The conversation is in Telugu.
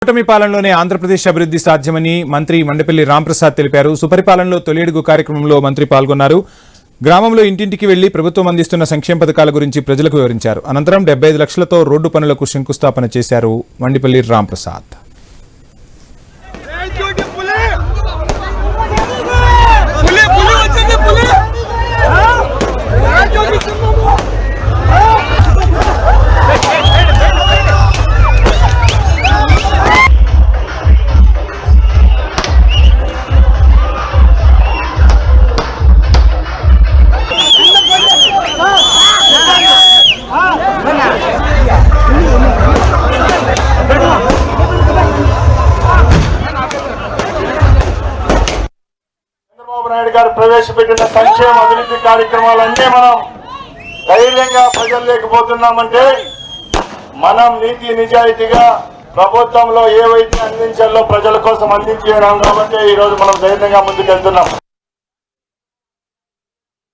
కూటమి పాలనలోనే ఆంధ్రప్రదేశ్ అభివృద్ధి సాధ్యమని మంత్రి మండపల్లి రాంప్రసాద్ తెలిపారు. సుపరిపాలనలో తొలి అడుగు కార్యక్రమంలో మంత్రి పాల్గొన్నారు. గ్రామంలో ఇంటింటికి వెళ్లి ప్రభుత్వం అందిస్తున్న సంక్షేమ పథకాల గురించి ప్రజలకు వివరించారు. అనంతరం 75 లక్షలతో రోడ్డు పనులకు శంకుస్థాపన చేశారు మండపల్లి రాంప్రసాద్. చంద్రబాబు నాయుడు గారు ప్రవేశపెట్టిన సంక్షేమ అభివృద్ధి కార్యక్రమాలన్నీ మనం ధైర్యంగా ప్రజలు లేకపోతున్నామంటే మనం నీతి నిజాయితీగా ప్రభుత్వంలో ఏవైతే అందించాలో ప్రజల కోసం అందించేనాం కాబట్టి ఈ రోజు మనం ధైర్యంగా ముందుకెళ్తున్నాం.